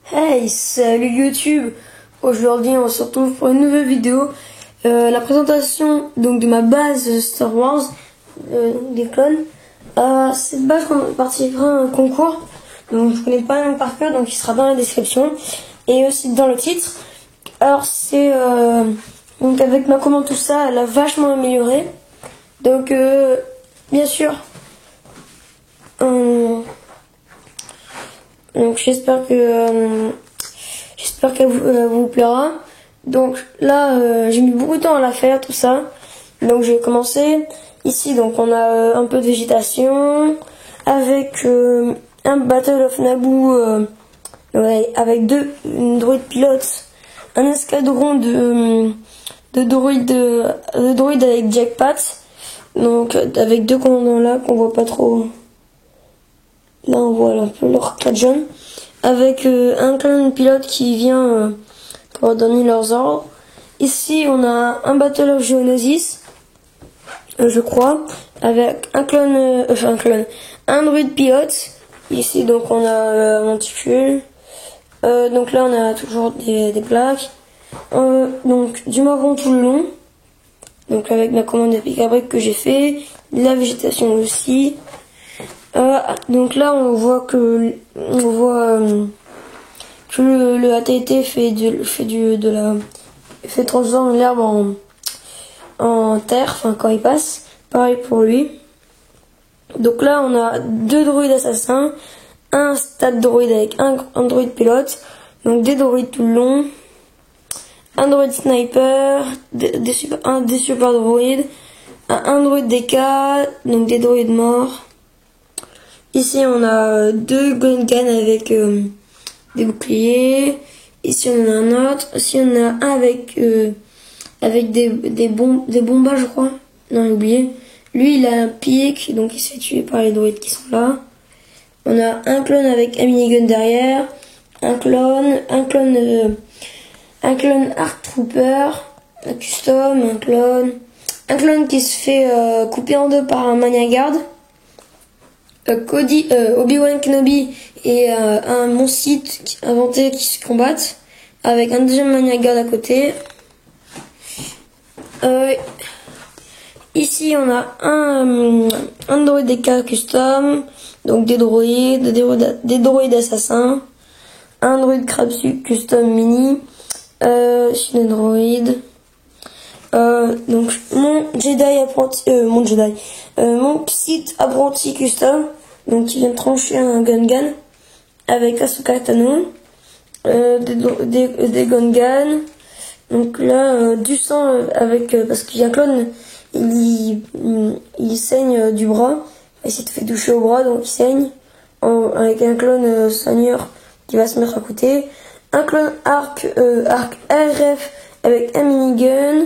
Hey, salut YouTube. Aujourd'hui, on se retrouve pour une nouvelle vidéo. La présentation donc de ma base Star Wars des clones. Cette base participera à un concours. Donc je connais pas le nom par cœur, donc il sera dans la description et aussi dans le titre. Alors c'est donc avec ma commande tout ça, elle a vachement amélioré. Donc bien sûr. Donc j'espère qu'elle vous plaira. Donc là j'ai mis beaucoup de temps à la faire tout ça. Donc j'ai commencé ici, donc on a un peu de végétation avec un Battle of Naboo avec une droïde pilote, un escadron de droïdes avec jackpot. Donc avec deux commandants là qu'on voit pas trop. Là on voit un peu leur jaune. Avec un clone pilote qui vient pour donner leurs ordres. Ici on a un Battle of Geonosis, je crois, avec un droïde pilote. Ici donc on a un monticule. Donc là on a toujours des plaques. Donc du marron tout le long. Donc avec ma commande de pic-à-brique que j'ai fait, la végétation aussi. Donc là on voit que le AT&T fait transformer l'herbe en terre, enfin quand il passe. Pareil pour lui. Donc là on a deux droïdes assassins, un stade droïde avec un droïde pilote, donc des droïdes tout le long, un droïde sniper, des super droïdes, un droïde DK, donc des droïdes morts. Ici on a deux Gungan avec des boucliers. Ici on en a un autre. Ici on en a un avec des bombas, je crois. Non, j'ai oublié. Lui il a un pic, donc il se fait tuer par les droïdes qui sont là. On a un clone avec un minigun derrière. Un clone Arc Trooper, un custom, un clone qui se fait couper en deux par un Mania Guard. Obi-Wan Kenobi et un mon site inventé qui se combattent avec un deuxième Mania Guard à côté. Ici on a un droïde DK custom, donc des droïdes assassins, un droïde Crabsuit custom mini, chez les droïdes. Donc mon Psite apprenti custom, donc qui vient de trancher un Gungan avec Ahsoka Tano, des Gungan. Donc là du sang avec parce qu'il y a un clone, il saigne du bras, il s'est fait toucher au bras donc il saigne, avec un clone seigneur qui va se mettre à côté, un clone arc RF avec un minigun.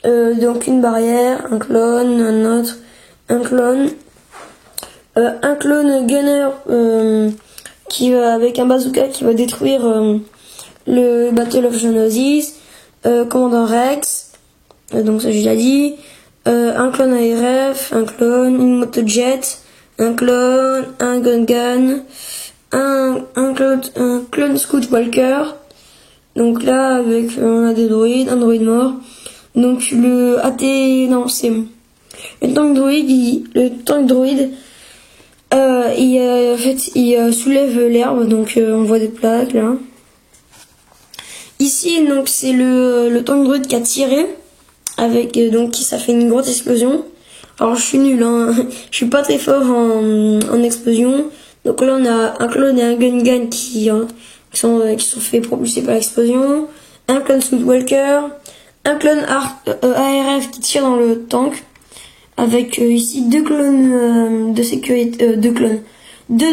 Donc une barrière, un clone, un clone gunner qui va avec un bazooka qui va détruire le Battle of Geonosis, commandant Rex, donc ça j'ai déjà dit, un clone ARF, une motojet, un clone, un Gungan, un clone Scout Walker. Donc là avec on a des droïdes, un droïde mort. Donc le tank droïde, il soulève l'herbe, donc on voit des plaques là. Ici donc c'est le tank droïde qui a tiré avec ça fait une grosse explosion. Alors je suis nul, hein. Je suis pas très fort en explosion. Donc là on a un clone et un Gungan qui sont fait propulser par l'explosion, un clone Scout Walker, un clone ARF qui tire dans le tank, avec ici deux clones de sécurité, deux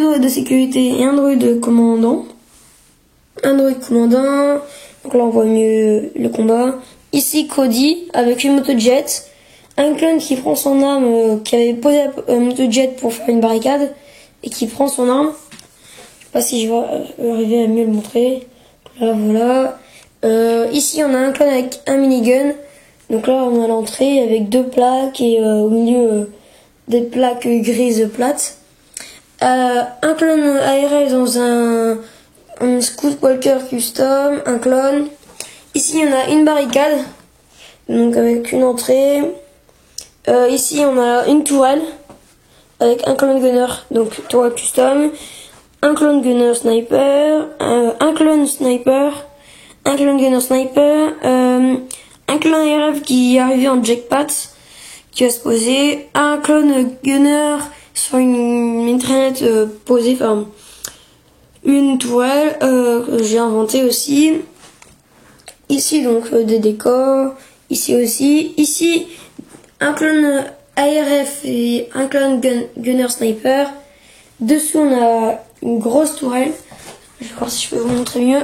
droïdes de sécurité et un droïde commandant. Donc là on voit mieux le combat. Ici Cody avec une motojet, un clone qui prend son arme, qui avait posé la motojet pour faire une barricade et qui prend son arme. Je sais pas si je vais arriver à mieux le montrer. Là voilà. Ici on a un clone avec un minigun. Donc là on a l'entrée avec deux plaques et au milieu des plaques grises plates. Un clone ARL dans un Scout Walker Custom, un clone. Ici, on a une barricade, donc avec une entrée. Ici, on a une tourelle avec un clone gunner, donc tourelle custom, un clone gunner sniper, un clone sniper, un clone gunner sniper, un clone RF qui est arrivé en jackpot, qui va se poser, un clone gunner sur une mitraillette posée, enfin une tourelle que j'ai inventée aussi. Ici donc des décors, ici aussi, ici un clone ARF et un clone gunner sniper. Dessous on a une grosse tourelle. Je vais voir si je peux vous montrer mieux.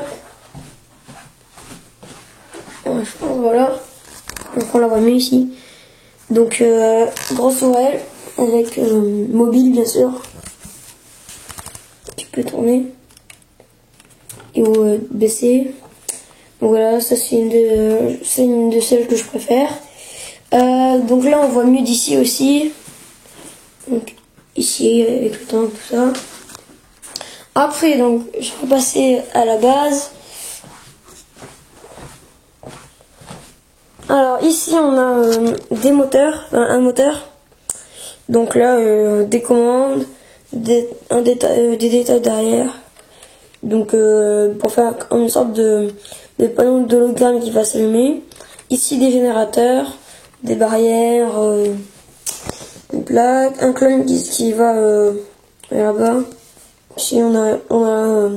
Ouais, je pense voilà. Donc on la voit mieux ici. Donc grosse tourelle avec mobile bien sûr. Tu peux tourner et baisser. Donc voilà, ça c'est une de celles que je préfère. Donc là on voit mieux d'ici aussi. Donc ici avec le temps, tout ça. Après donc je vais passer à la base. Alors ici on a des moteurs, un moteur. Donc là des commandes, des détails derrière. Donc pour faire une sorte de panneau d'hologramme qui va s'allumer. Ici des générateurs, des barrières, une plaque, un clone qui va là-bas. Ici on a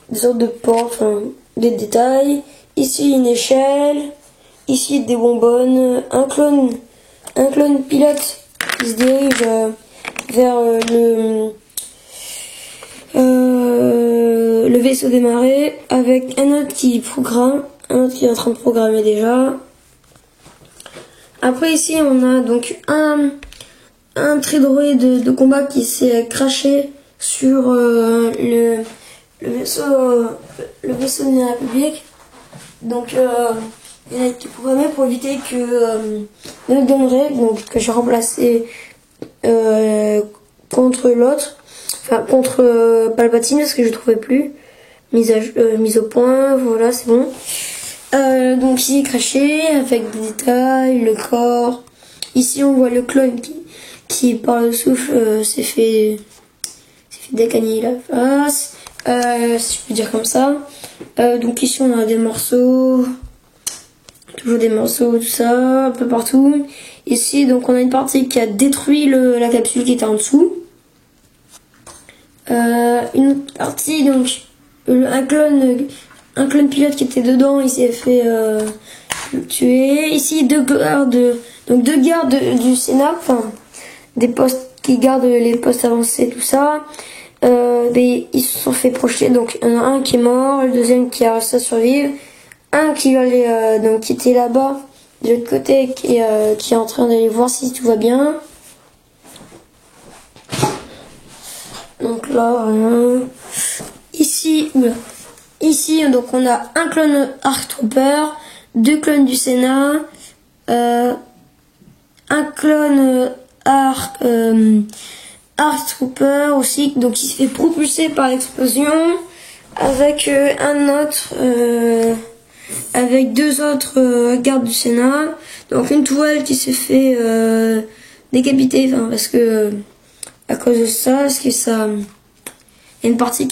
des sortes de portes, enfin des détails. Ici une échelle. Ici des bonbonnes. Un clone pilote qui se dirige vers le vaisseau démarré, avec un autre qui programme, un autre qui est en train de programmer déjà. Après ici on a donc un tridroïde de combat qui s'est craché sur le vaisseau de la République. Donc il a été programmé pour éviter que le Gunray, donc que j'ai remplacé contre l'autre, enfin contre Palpatine parce que je trouvais plus mise au point, voilà c'est bon. Donc il est craché avec des détails, le corps. Ici on voit le clone qui par le souffle s'est fait décagner la face, si je peux dire comme ça. Donc ici on a des morceaux, toujours des morceaux, tout ça, un peu partout. Ici donc on a une partie qui a détruit la capsule qui était en dessous. Une autre partie donc un clone pilote qui était dedans, il s'est fait tuer. Ici deux gardes du Sénat, enfin des postes qui gardent les postes avancés, tout ça. Mais ils se sont fait projeter, donc il y en a un qui est mort, le deuxième qui a réussi à survivre, un qui allait donc qui était là-bas de l'autre côté, qui est en train d'aller voir si tout va bien. Donc là ici donc on a un clone Arc Trooper, deux clones du Sénat, un clone Arc Trooper aussi, donc il se fait propulser par l'explosion, avec un autre avec deux autres gardes du Sénat. Donc une tourelle qui s'est fait décapiter, enfin parce que à cause de ça, parce que ça il y a une partie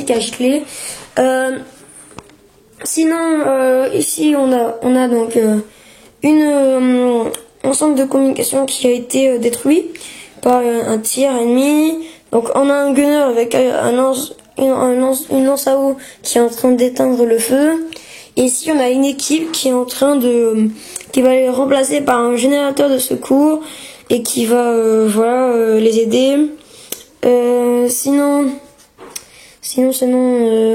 qui a giclé. Sinon ici on a donc un centre de communication qui a été détruit par un tir ennemi. Donc on a un gunner avec une lance à eau qui est en train d'éteindre le feu. Et ici on a une équipe qui est en train qui va les remplacer par un générateur de secours et qui va les aider. Sinon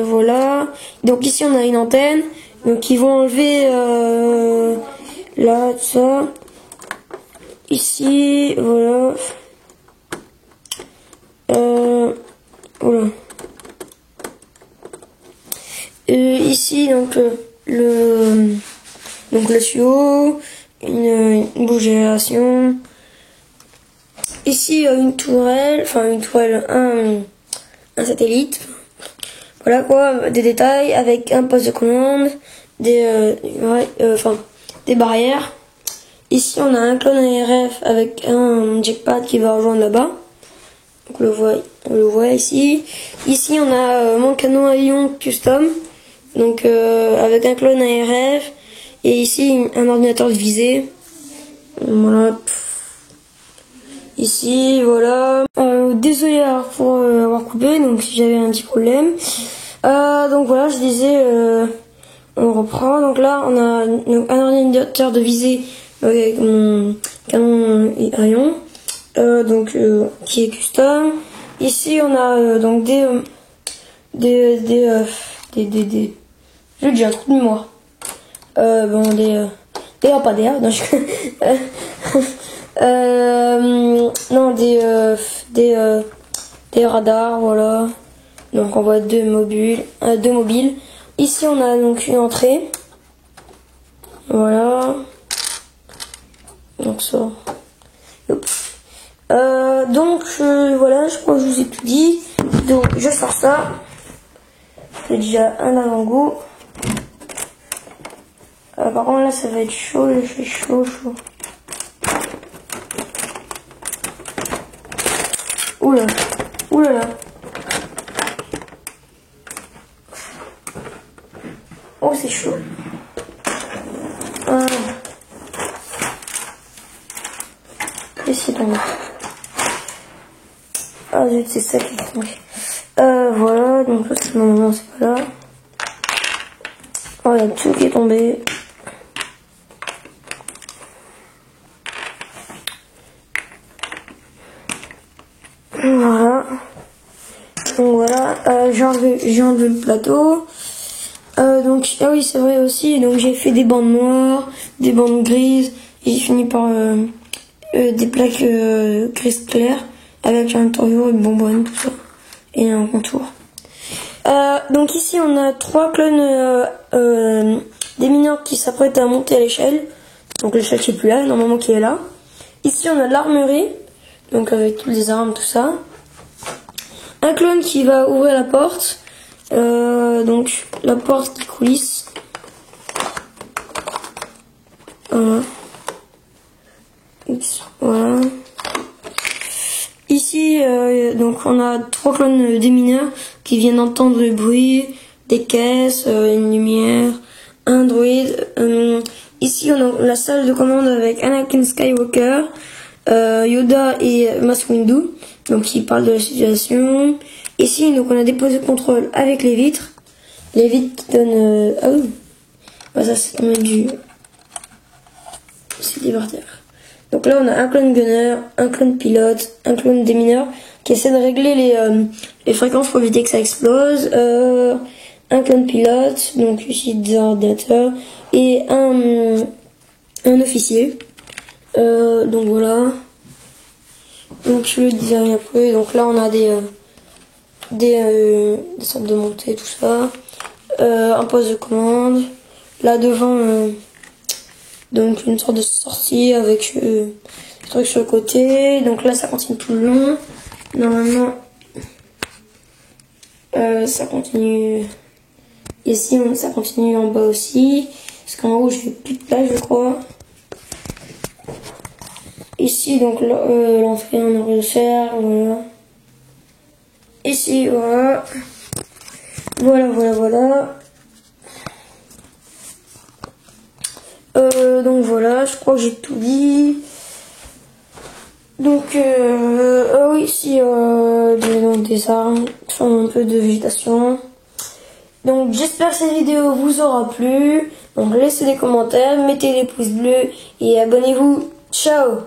voilà. Donc ici on a une antenne, donc ils vont enlever là tout ça. Ici voilà. Voilà. Ici donc le tuyau, une bouche d'aération. Ici une tourelle, un satellite, voilà quoi, des détails avec un poste de commande, des barrières. Ici on a un clone ARF avec un jackpad qui va rejoindre là-bas. Donc on le voit ici. Ici on a mon canon à ion custom, donc avec un clone ARF et ici un ordinateur de visée. Voilà. Ici voilà. Désolé pour avoir coupé, donc si j'avais un petit problème. Donc voilà, je disais, on reprend. Donc là on a un ordinateur de visée avec mon canon à ion. Qui est custom. Ici on a donc j'ai déjà un trou de mémoire. Des lampadaires, non, des radars, voilà. Donc on voit deux mobiles. Ici on a donc une entrée. Voilà. Donc ça. Hop. Voilà, je crois que je vous ai tout dit. Donc je sors ça. C'est déjà un avant-goût. Par contre là ça va être chaud, il fait chaud. Oula. Oh c'est chaud. Et c'est tombé. Ah zut, c'est ça qui est tombé. Voilà, donc ça c'est normalement c'est pas là. Oh, il y a tout qui est tombé. Voilà. Donc voilà, j'ai enlevé le plateau. Ah oui c'est vrai aussi, donc j'ai fait des bandes noires, des bandes grises, et j'ai fini par des plaques grises claires avec un torio, une bonbonne, tout ça, et un contour. Donc ici on a 3 clones des mineurs qui s'apprêtent à monter à l'échelle. Donc l'échelle qui est plus là, normalement qui est là. Ici on a l'armurerie, donc avec toutes les armes, tout ça. Un clone qui va ouvrir la porte. Donc la porte qui coulisse. Voilà. Ici, donc on a 3 clones des mineurs qui viennent entendre le bruit, des caisses, une lumière, un droïde. Ici on a la salle de commande avec Anakin Skywalker, Yoda et Mace Windu, donc qui parlent de la situation. Ici donc on a des postes de contrôle avec les vitres qui donnent ah oui, ça c'est des barrières. Donc là on a un clone gunner, un clone pilote, un clone démineur qui essaie de régler les fréquences pour éviter que ça explose. Un clone pilote, donc ici des ordinateurs, et un officier. Donc voilà. Donc je le disais après. Donc là on a des sortes de montées, tout ça. Un poste de commande. Là devant, donc une sorte de sortie avec des trucs sur le côté. Donc là ça continue tout le long. Normalement ça continue ici, ça continue en bas aussi. Parce qu'en haut j'ai plus de place je crois. Ici donc l'entrée en aurait de fer, voilà. Ici voilà. Voilà. Donc voilà, je crois que j'ai tout dit. Donc oui, ici des armes, un peu de végétation. Donc j'espère que cette vidéo vous aura plu. Donc laissez des commentaires, mettez des pouces bleus et abonnez-vous. Ciao!